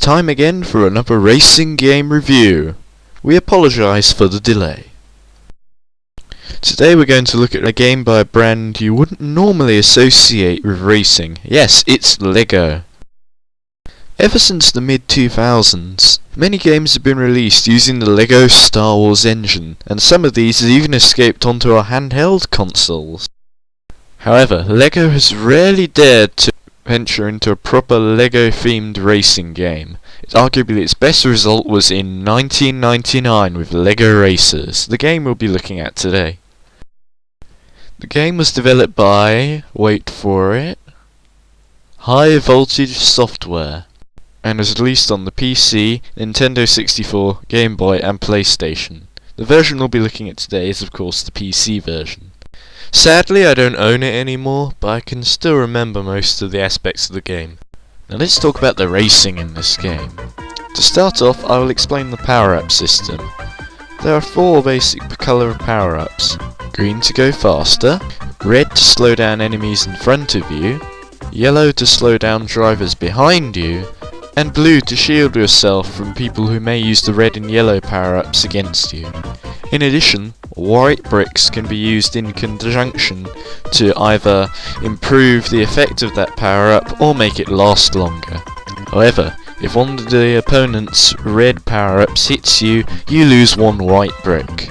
time again for another racing game review. We apologise for the delay. Today we're going to look at a game by a brand you wouldn't normally associate with racing. Yes, it's LEGO. Ever since the mid-2000s, many games have been released using the LEGO Star Wars engine, and some of these have even escaped onto our handheld consoles. However, LEGO has rarely dared to venture into a proper LEGO-themed racing game. Arguably its best result was in 1999 with LEGO Racers, the game we'll be looking at today. The game was developed by, wait for it, High Voltage Software, and was released on the PC, Nintendo 64, Game Boy and PlayStation. The version we'll be looking at today is of course the PC version. Sadly I don't own it anymore, but I can still remember most of the aspects of the game. Now let's talk about the racing in this game. To start off, I will explain the power-up system. There are 4 basic colour power-ups. Green to go faster, red to slow down enemies in front of you, yellow to slow down drivers behind you, and blue to shield yourself from people who may use the red and yellow power-ups against you. In addition, white bricks can be used in conjunction to either improve the effect of that power-up or make it last longer. However, if one of the opponent's red power-ups hits you, you lose 1 white brick.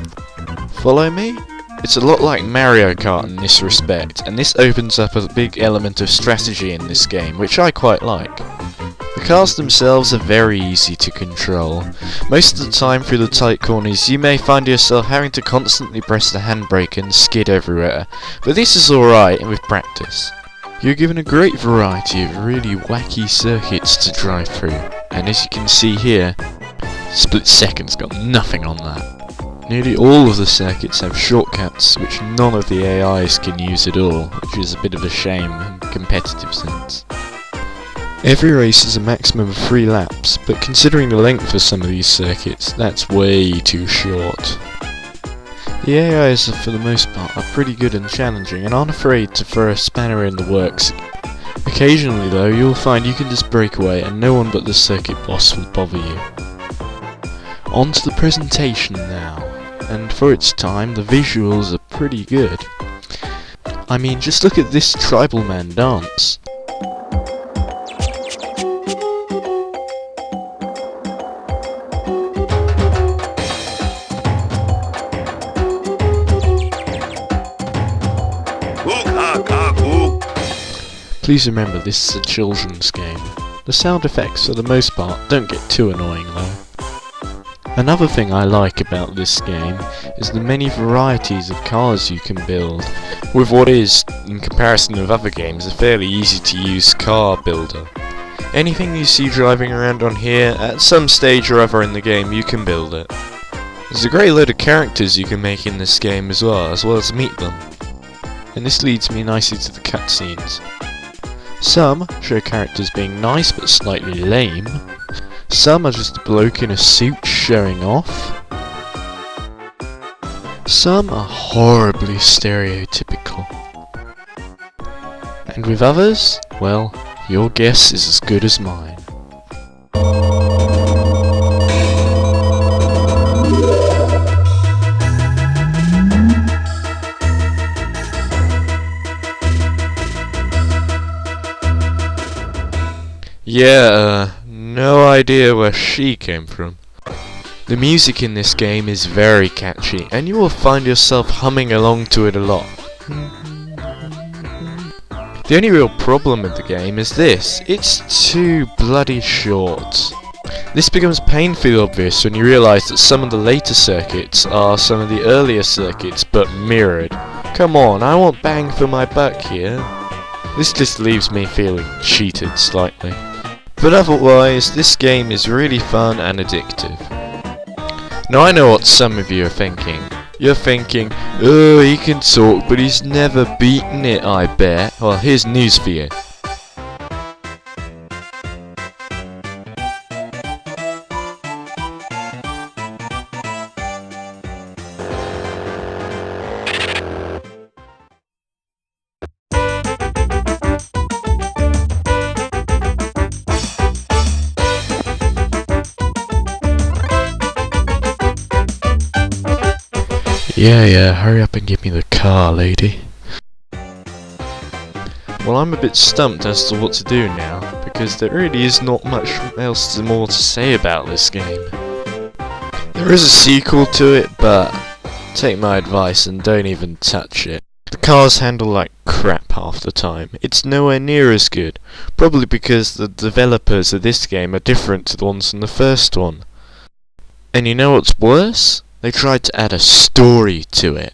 Follow me? It's a lot like Mario Kart in this respect, and this opens up a big element of strategy in this game, which I quite like. The cars themselves are very easy to control. Most of the time through the tight corners you may find yourself having to constantly press the handbrake and skid everywhere, but this is alright with practice. You're given a great variety of really wacky circuits to drive through, and as you can see here, Split Second's got nothing on that. Nearly all of the circuits have shortcuts which none of the AIs can use at all, which is a bit of a shame in a competitive sense. Every race is a maximum of 3 laps, but considering the length of some of these circuits, that's way too short. The AIs, for the most part, are pretty good and challenging, and aren't afraid to throw a spanner in the works. Occasionally though, you'll find you can just break away and no one but the circuit boss will bother you. On to the presentation now, and for its time, the visuals are pretty good. I mean, just look at this tribal man dance. Please remember this is a children's game. The sound effects for the most part don't get too annoying though. Another thing I like about this game is the many varieties of cars you can build, with what is, in comparison with other games, a fairly easy to use car builder. Anything you see driving around on here, at some stage or other in the game you can build it. There's a great load of characters you can make in this game as well as meet them. And this leads me nicely to the cutscenes. Some show characters being nice but slightly lame. Some are just a bloke in a suit showing off. Some are horribly stereotypical. And with others, well, your guess is as good as mine. Yeah, no idea where she came from. The music in this game is very catchy, and you will find yourself humming along to it a lot. The only real problem with the game is this: it's too bloody short. This becomes painfully obvious when you realise that some of the later circuits are some of the earlier circuits, but mirrored. Come on, I want bang for my buck here. This just leaves me feeling cheated slightly. But otherwise, this game is really fun and addictive. Now I know what some of you are thinking. You're thinking, oh, he can talk, but he's never beaten it, I bet. Well, here's news for you. Yeah, hurry up and give me the car, lady. Well, I'm a bit stumped as to what to do now, because there really is not much else more to say about this game. There is a sequel to it, but take my advice and don't even touch it. The cars handle like crap half the time. It's nowhere near as good, probably because the developers of this game are different to the ones from the first one. And you know what's worse? They tried to add a story to it.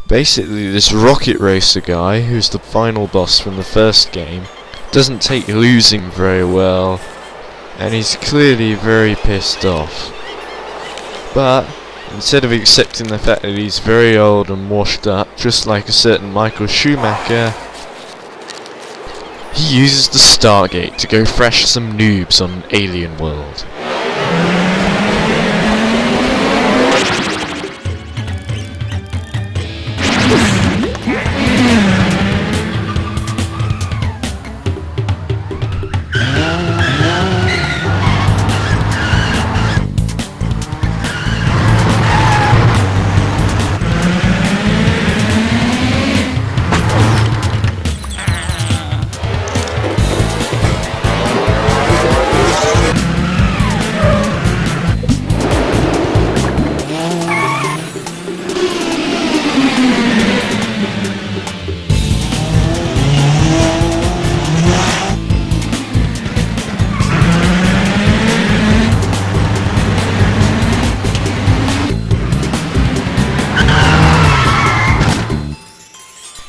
Basically, this rocket racer guy, who's the final boss from the first game, doesn't take losing very well, and he's clearly very pissed off. But instead of accepting the fact that he's very old and washed up, just like a certain Michael Schumacher, he uses the Stargate to go thrash some noobs on an alien world.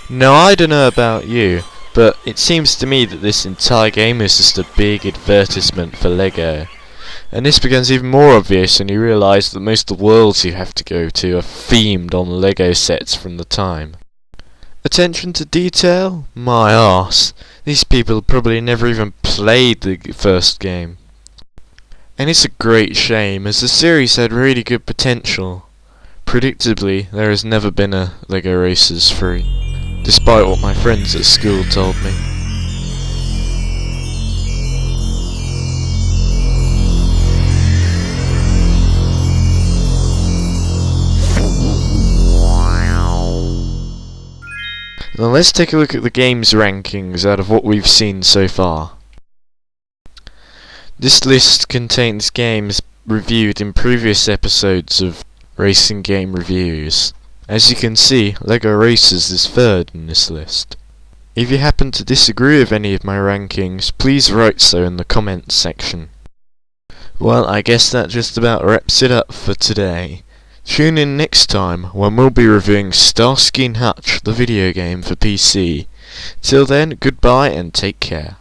Now, I don't know about you, but it seems to me that this entire game is just a big advertisement for LEGO. And this becomes even more obvious when you realise that most of the worlds you have to go to are themed on LEGO sets from the time. Attention to detail? My arse. These people probably never even played the first game. And it's a great shame, as the series had really good potential. Predictably, there has never been a LEGO Racers 3. Despite what my friends at school told me. Now let's take a look at the game's rankings out of what we've seen so far. This list contains games reviewed in previous episodes of Racing Game Reviews. As you can see, LEGO Racers is third in this list. If you happen to disagree with any of my rankings, please write so in the comments section. Well, I guess that just about wraps it up for today. Tune in next time when we'll be reviewing Starsky and Hutch, the video game for PC. Till then, goodbye and take care.